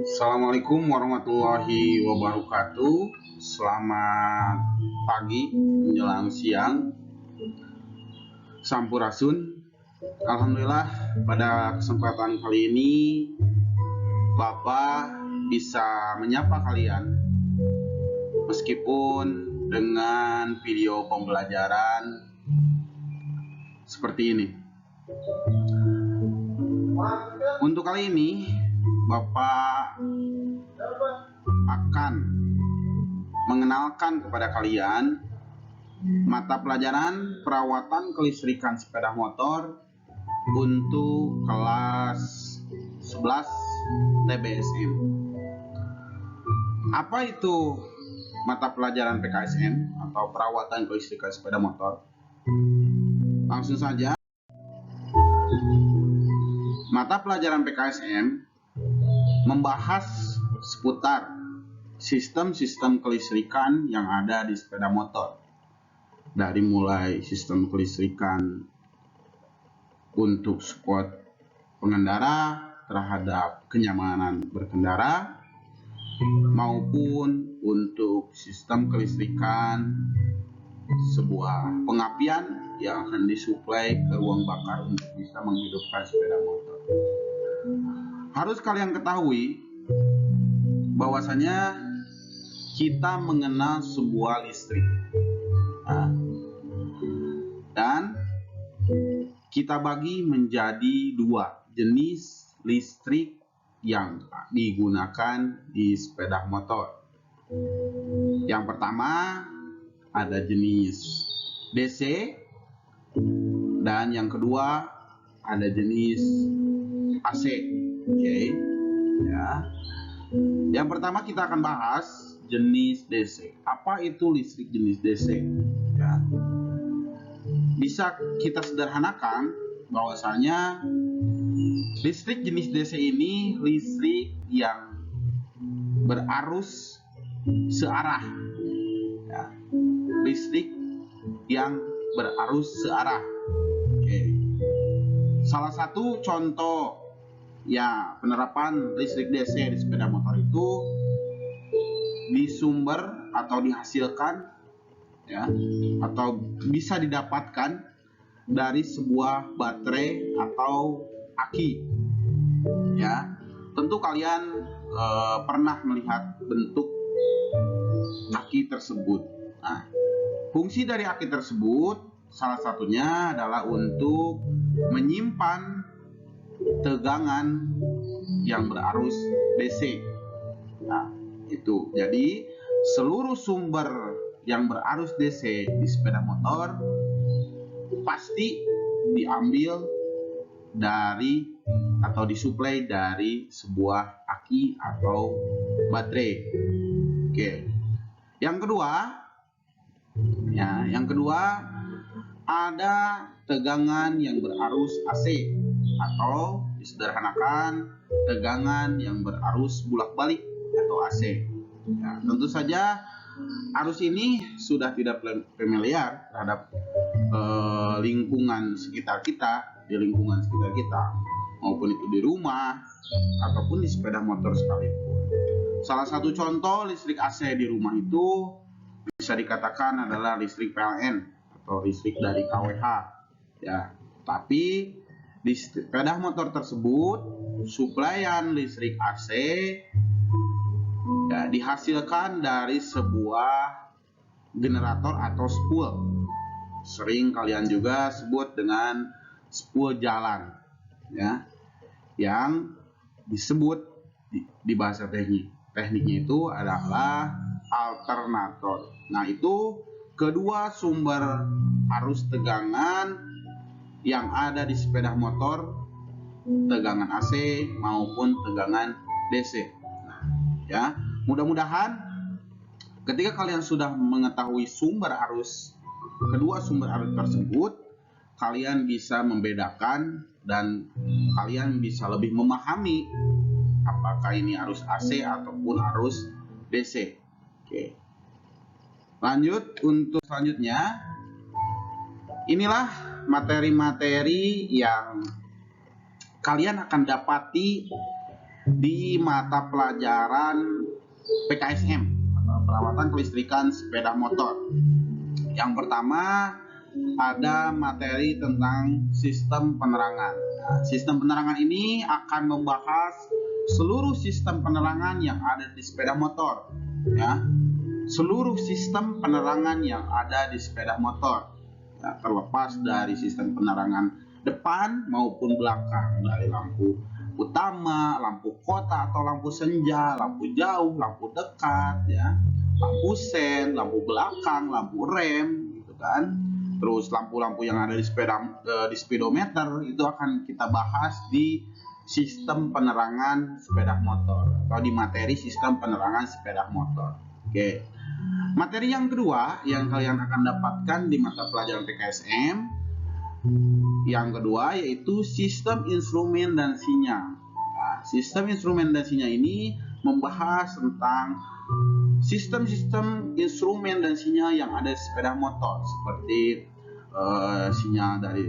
Assalamualaikum warahmatullahi wabarakatuh. Selamat pagi menjelang siang. Sampurasun. Alhamdulillah pada kesempatan kali ini Bapak bisa menyapa kalian meskipun dengan video pembelajaran seperti ini. Untuk kali ini Bapak akan mengenalkan kepada kalian mata pelajaran perawatan kelistrikan sepeda motor untuk kelas 11 TBSM. Apa itu mata pelajaran PKSM atau perawatan kelistrikan sepeda motor? Langsung saja. Mata pelajaran PKSM membahas seputar sistem-sistem kelistrikan yang ada di sepeda motor. Dari mulai sistem kelistrikan untuk support pengendara terhadap kenyamanan berkendara, maupun untuk sistem kelistrikan sebuah pengapian yang akan disuplai ke ruang bakar untuk bisa menghidupkan sepeda motor. Harus kalian ketahui bahwasanya kita mengenal sebuah listrik, dan kita bagi menjadi dua jenis listrik yang digunakan di sepeda motor. Yang pertama ada jenis DC, dan yang kedua ada jenis AC. Oke, ya. Yang pertama kita akan bahas jenis DC. Apa itu listrik jenis DC? Ya. Bisa kita sederhanakan bahwasanya listrik jenis DC ini listrik yang berarus searah. Ya. Listrik yang berarus searah. Oke. Salah satu contoh ya penerapan listrik DC di sepeda motor itu disumber atau dihasilkan ya, atau bisa didapatkan dari sebuah baterai atau aki. Ya, tentu kalian pernah melihat bentuk aki tersebut. Nah, fungsi dari aki tersebut salah satunya adalah untuk menyimpan tegangan yang berarus DC. Nah, itu. Jadi seluruh sumber yang berarus DC di sepeda motor pasti diambil dari atau disuplai dari sebuah aki atau baterai. Oke. Yang kedua ada tegangan yang berarus AC, atau disederhanakan tegangan yang berarus bolak-balik atau AC. Ya, tentu saja arus ini sudah tidak familiar terhadap lingkungan sekitar kita, maupun itu di rumah ataupun di sepeda motor sekalipun. Salah satu contoh listrik AC di rumah itu bisa dikatakan adalah listrik PLN atau listrik dari KWH. Ya, tapi di sepeda motor tersebut suplaian listrik AC ya, dihasilkan dari sebuah generator atau spool. Sering kalian juga sebut dengan spool jalan, ya, yang disebut di bahasa tekniknya itu adalah alternator. Nah, itu kedua sumber arus tegangan yang ada di sepeda motor, tegangan AC maupun tegangan DC. Nah, ya, mudah-mudahan ketika kalian sudah mengetahui kedua sumber arus tersebut, kalian bisa membedakan dan kalian bisa lebih memahami apakah ini arus AC ataupun arus DC. Oke. Lanjut untuk selanjutnya. Inilah materi-materi yang kalian akan dapati di mata pelajaran PKSM atau perawatan kelistrikan sepeda motor. Yang pertama ada materi tentang sistem penerangan. Nah, sistem penerangan ini akan membahas seluruh sistem penerangan yang ada di sepeda motor, ya. Seluruh sistem penerangan yang ada di sepeda motor, ya, terlepas dari sistem penerangan depan maupun belakang, dari lampu utama, lampu kota atau lampu senja, lampu jauh, lampu dekat, ya, lampu sen, lampu belakang, lampu rem, gitu kan. Terus lampu-lampu yang ada di speedometer itu akan kita bahas di sistem penerangan sepeda motor atau di materi sistem penerangan sepeda motor. Oke. Materi yang kedua yang kalian akan dapatkan di mata pelajaran PKSM yang kedua yaitu sistem instrumen dan sinyal. Nah, sistem instrumen dan sinyal ini membahas tentang sistem-sistem instrumen dan sinyal yang ada di sepeda motor, seperti sinyal dari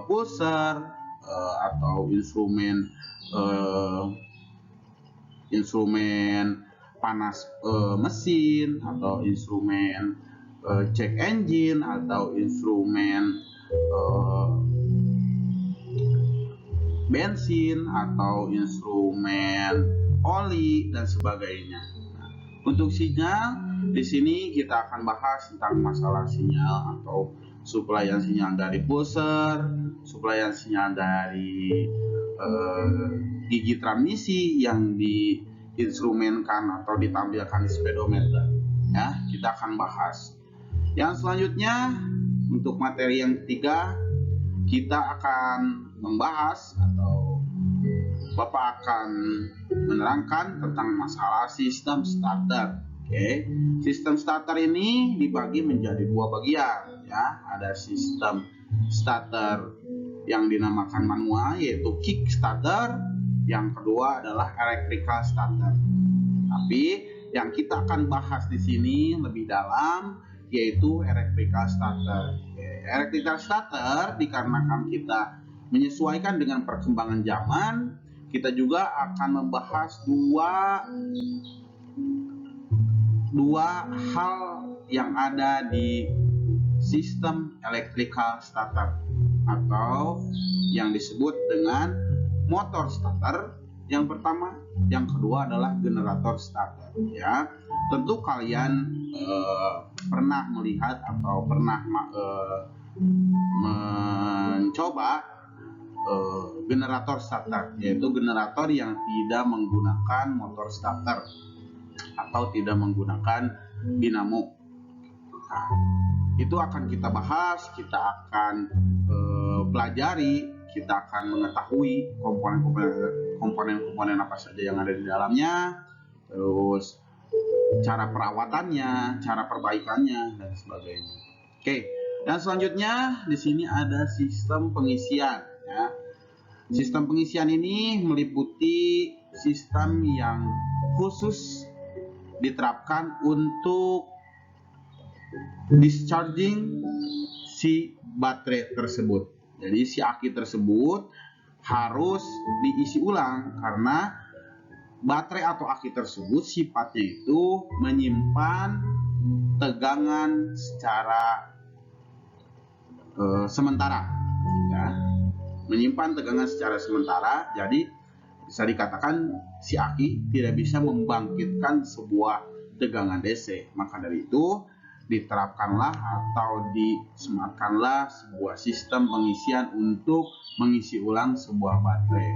pulser atau instrumen panas mesin atau instrumen check engine atau instrumen bensin atau instrumen oli dan sebagainya. Nah, untuk sinyal di sini kita akan bahas tentang masalah sinyal atau suplaian sinyal dari pulser, suplaian sinyal dari gigi transmisi yang diinstrumenkan atau ditampilkan di speedometer. Ya, kita akan bahas. Yang selanjutnya untuk materi yang ketiga kita akan membahas atau Bapak akan menerangkan tentang masalah sistem starter. Oke. Sistem starter ini dibagi menjadi dua bagian, ya. Ada sistem starter yang dinamakan manual yaitu kick starter, yang kedua adalah electrical starter. Tapi yang kita akan bahas di sini lebih dalam yaitu electrical starter. Electrical starter dikarenakan kita menyesuaikan dengan perkembangan zaman, kita juga akan membahas dua hal yang ada di sistem electrical starter atau yang disebut dengan motor starter yang pertama, yang kedua adalah generator starter, ya. Tentu kalian pernah melihat atau pernah mencoba generator starter, yaitu generator yang tidak menggunakan motor starter atau tidak menggunakan dinamo. Nah, itu akan kita bahas, kita akan pelajari, kita akan mengetahui komponen apa saja yang ada di dalamnya, terus cara perawatannya, cara perbaikannya dan sebagainya. Oke, dan selanjutnya di sini ada sistem pengisian, ya. Sistem pengisian ini meliputi sistem yang khusus diterapkan untuk discharging si baterai tersebut. Jadi si aki tersebut harus diisi ulang karena baterai atau aki tersebut sifatnya itu menyimpan tegangan secara sementara, ya. Menyimpan tegangan secara sementara, jadi bisa dikatakan si aki tidak bisa membangkitkan sebuah tegangan DC. Maka dari itu diterapkanlah atau disematkanlah sebuah sistem pengisian untuk mengisi ulang sebuah baterai.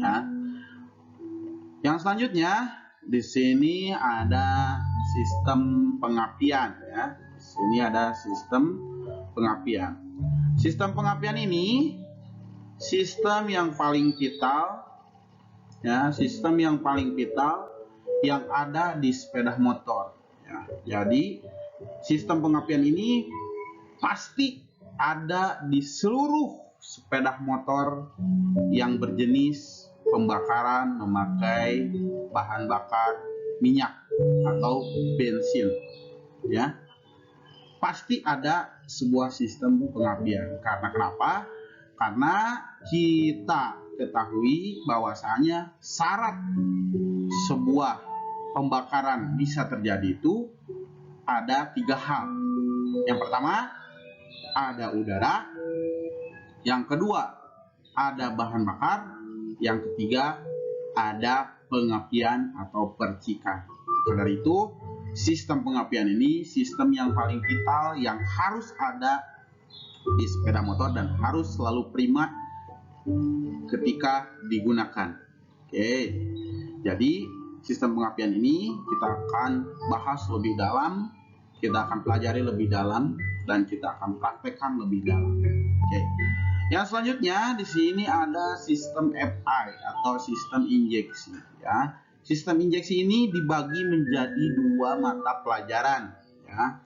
Ya. Yang selanjutnya di sini ada sistem pengapian, ya. Di sini ada sistem pengapian. Sistem pengapian ini sistem yang paling vital, ya, sistem yang paling vital yang ada di sepeda motor, ya. Jadi sistem pengapian ini pasti ada di seluruh sepeda motor yang berjenis pembakaran memakai bahan bakar minyak atau bensin, ya. Pasti ada sebuah sistem pengapian. Karena kenapa? Karena kita ketahui bahwasanya syarat sebuah pembakaran bisa terjadi itu ada 3 hal. Yang pertama, ada udara. Yang kedua, ada bahan bakar. Yang ketiga, ada pengapian atau percikan. Maka dari itu, sistem pengapian ini sistem yang paling vital yang harus ada di sepeda motor dan harus selalu prima ketika digunakan. Oke, jadi sistem pengapian ini kita akan bahas lebih dalam, kita akan pelajari lebih dalam, dan kita akan praktekkan lebih dalam. Oke. Yang selanjutnya di sini ada sistem FI atau sistem injeksi. Ya, sistem injeksi ini dibagi menjadi 2 mata pelajaran. Ya,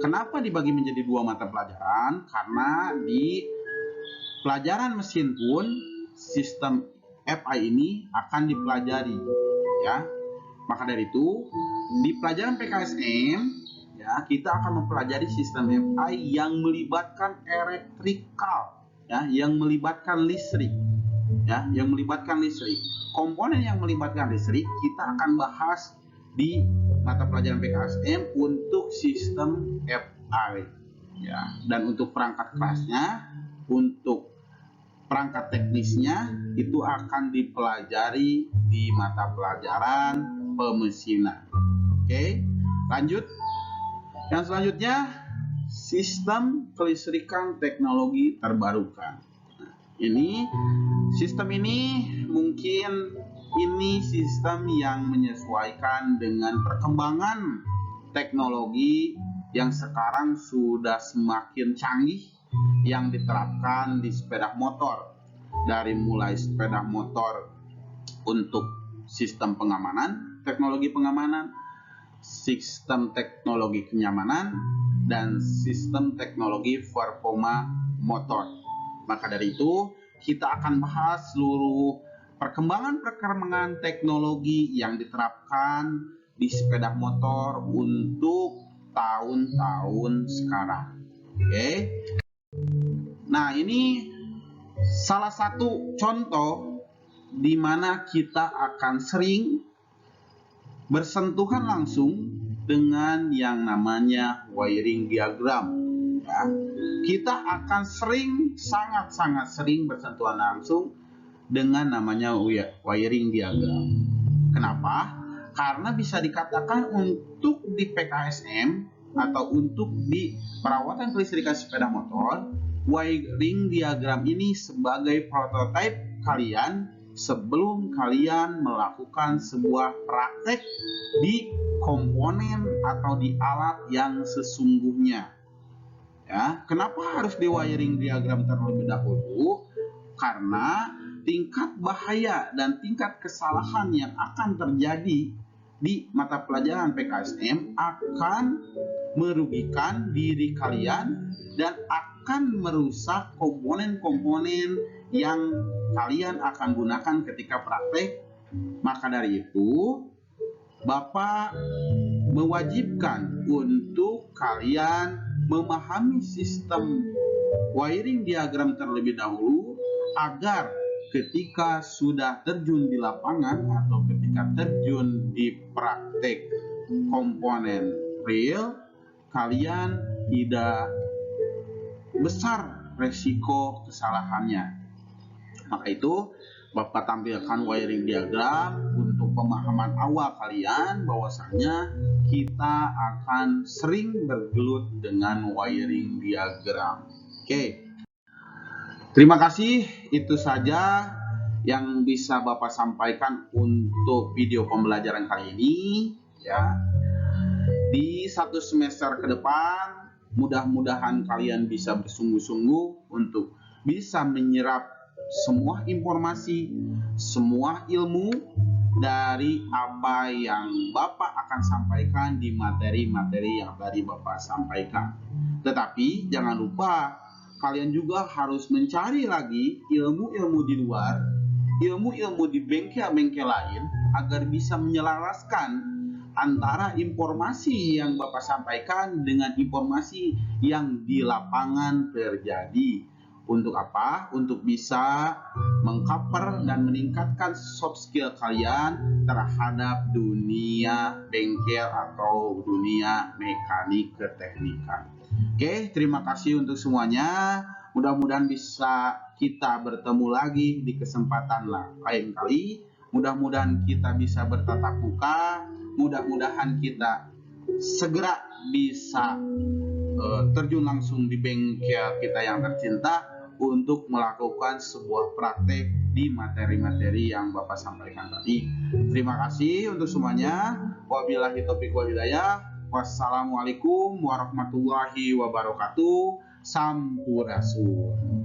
kenapa dibagi menjadi 2 mata pelajaran? Karena di pelajaran mesin pun sistem FI ini akan dipelajari. Ya, maka dari itu di pelajaran PKSM ya kita akan mempelajari sistem FI yang melibatkan elektrikal. Ya, yang melibatkan listrik, ya, yang melibatkan listrik. Komponen yang melibatkan listrik kita akan bahas di mata pelajaran PKSM untuk sistem FI, ya. Dan untuk perangkat kelasnya, untuk perangkat teknisnya itu akan dipelajari di mata pelajaran pemesinan. Oke, lanjut. Yang selanjutnya, sistem kelistrikan teknologi terbarukan. Ini sistem ini mungkin ini sistem yang menyesuaikan dengan perkembangan teknologi yang sekarang sudah semakin canggih yang diterapkan di sepeda motor. Dari mulai sepeda motor untuk sistem pengamanan, teknologi pengamanan, sistem teknologi kenyamanan, dan sistem teknologi performa motor. Maka dari itu kita akan bahas seluruh perkembangan teknologi yang diterapkan di sepeda motor untuk tahun-tahun sekarang. Oke. Nah, ini salah satu contoh di mana kita akan sering bersentuhan langsung dengan yang namanya wiring diagram. Ya, kita akan sangat sering bersentuhan langsung dengan namanya wiring diagram. Kenapa? Karena bisa dikatakan untuk di PKSM atau untuk di perawatan kelistrikan sepeda motor, wiring diagram ini sebagai prototipe kalian sebelum kalian melakukan sebuah praktek di komponen atau di alat yang sesungguhnya. Ya, kenapa harus di wiring diagram terlebih dahulu? Karena tingkat bahaya dan tingkat kesalahan yang akan terjadi di mata pelajaran PKSM akan merugikan diri kalian dan akan merusak komponen-komponen yang kalian akan gunakan ketika praktek. Maka dari itu, Bapak mewajibkan untuk kalian memahami sistem wiring diagram terlebih dahulu agar ketika sudah terjun di lapangan atau ketika terjun di praktek komponen real, kalian tidak besar resiko kesalahannya. Maka itu Bapak tampilkan wiring diagram untuk pemahaman awal kalian bahwasanya kita akan sering bergelut dengan wiring diagram. Oke. Terima kasih, itu saja yang bisa Bapak sampaikan untuk video pembelajaran kali ini, ya. Di 1 semester ke depan, mudah-mudahan kalian bisa bersungguh-sungguh untuk bisa menyerap semua informasi, semua ilmu dari apa yang Bapak akan sampaikan di materi-materi yang tadi Bapak sampaikan. Tetapi jangan lupa kalian juga harus mencari lagi ilmu-ilmu di luar, ilmu-ilmu di bengkel-bengkel lain agar bisa menyelaraskan antara informasi yang Bapak sampaikan dengan informasi yang di lapangan terjadi. Untuk apa? Untuk bisa mengcover dan meningkatkan soft skill kalian terhadap dunia bengkel atau dunia mekanik keteknikan. Oke, terima kasih untuk semuanya. Mudah-mudahan bisa kita bertemu lagi di kesempatan lain kali. Mudah-mudahan kita bisa bertatap muka. Mudah-mudahan kita segera bisa terjun langsung di bengkel kita yang tercinta untuk melakukan sebuah praktek di materi-materi yang Bapak sampaikan tadi. Terima kasih untuk semuanya. Wabillahi taufiq wal hidayah. Wassalamualaikum warahmatullahi wabarakatuh. Sampurasun.